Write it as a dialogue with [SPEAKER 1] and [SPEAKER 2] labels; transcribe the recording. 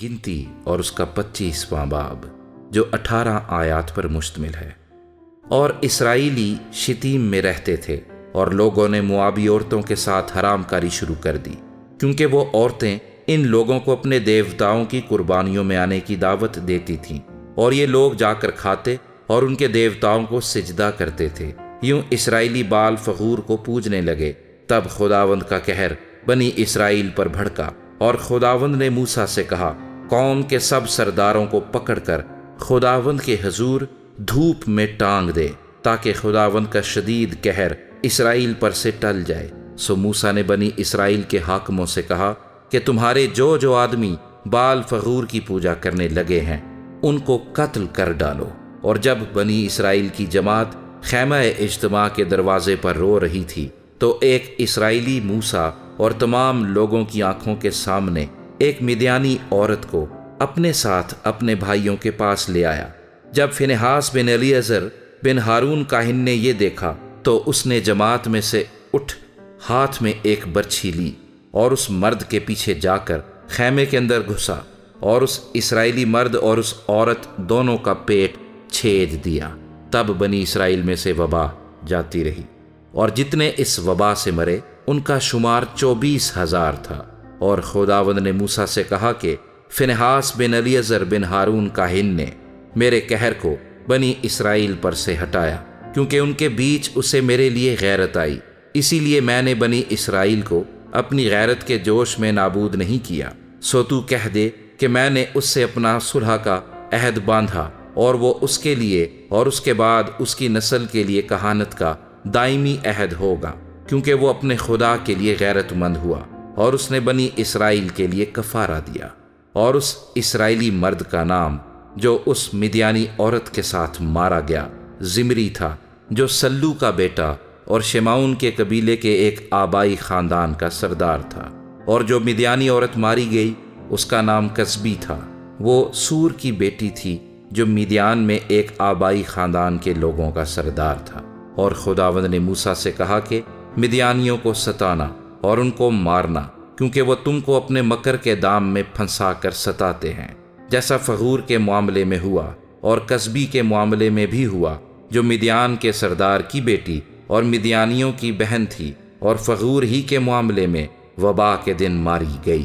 [SPEAKER 1] گنتی اور اس کا 25واں باب جو 18 آیات پر مشتمل ہے۔ اور اسرائیلی شتیم میں رہتے تھے اور لوگوں نے موابی عورتوں کے ساتھ حرام کاری شروع کر دی، کیونکہ وہ عورتیں ان لوگوں کو اپنے دیوتاؤں کی قربانیوں میں آنے کی دعوت دیتی تھیں، اور یہ لوگ جا کر کھاتے اور ان کے دیوتاؤں کو سجدہ کرتے تھے۔ یوں اسرائیلی بال فغور کو پوجنے لگے۔ تب خداوند کا قہر بنی اسرائیل پر بھڑکا، اور خداوند نے موسیٰ سے کہا، قوم کے سب سرداروں کو پکڑ کر خداوند کے حضور دھوپ میں ٹانگ دے، تاکہ خداوند کا شدید قہر اسرائیل پر سے ٹل جائے۔ سو موسیٰ نے بنی اسرائیل کے حاکموں سے کہا کہ تمہارے جو آدمی بال فغور کی پوجا کرنے لگے ہیں ان کو قتل کر ڈالو۔ اور جب بنی اسرائیل کی جماعت خیمہ اجتماع کے دروازے پر رو رہی تھی تو ایک اسرائیلی موسیٰ اور تمام لوگوں کی آنکھوں کے سامنے ایک مدیانی عورت کو اپنے ساتھ اپنے بھائیوں کے پاس لے آیا۔ جب فنہاس بن الیعزر بن ہارون کاہن نے یہ دیکھا تو اس نے جماعت میں سے اٹھ ہاتھ میں ایک برچھی لی اور اس مرد کے پیچھے جا کر خیمے کے اندر گھسا اور اس اسرائیلی مرد اور اس عورت دونوں کا پیٹ چھید دیا۔ تب بنی اسرائیل میں سے وبا جاتی رہی، اور جتنے اس وبا سے مرے ان کا شمار 24,000 تھا۔ اور خداوند نے موسیٰ سے کہا کہ فنہاس بن الیعزر بن ہارون کاہن نے میرے قہر کو بنی اسرائیل پر سے ہٹایا، کیونکہ ان کے بیچ اسے میرے لیے غیرت آئی، اسی لیے میں نے بنی اسرائیل کو اپنی غیرت کے جوش میں نابود نہیں کیا۔ سو تو کہہ دے کہ میں نے اس سے اپنا صلح کا عہد باندھا، اور وہ اس کے لیے اور اس کے بعد اس کی نسل کے لیے کہانت کا دائمی عہد ہوگا، کیونکہ وہ اپنے خدا کے لیے غیرت مند ہوا، اور اس نے بنی اسرائیل کے لیے کفارہ دیا۔ اور اس اسرائیلی مرد کا نام جو اس مدیانی عورت کے ساتھ مارا گیا زمری تھا، جو سلو کا بیٹا اور شمعون کے قبیلے کے ایک آبائی خاندان کا سردار تھا۔ اور جو مدیانی عورت ماری گئی اس کا نام کسبی تھا، وہ سور کی بیٹی تھی جو مدیان میں ایک آبائی خاندان کے لوگوں کا سردار تھا۔ اور خداوند نے موسیٰ سے کہا کہ مدیانیوں کو ستانا اور ان کو مارنا، کیونکہ وہ تم کو اپنے مکر کے دام میں پھنسا کر ستاتے ہیں، جیسا فغور کے معاملے میں ہوا اور کسبی کے معاملے میں بھی ہوا، جو مدیان کے سردار کی بیٹی اور مدیانیوں کی بہن تھی، اور فغور ہی کے معاملے میں وبا کے دن ماری گئی۔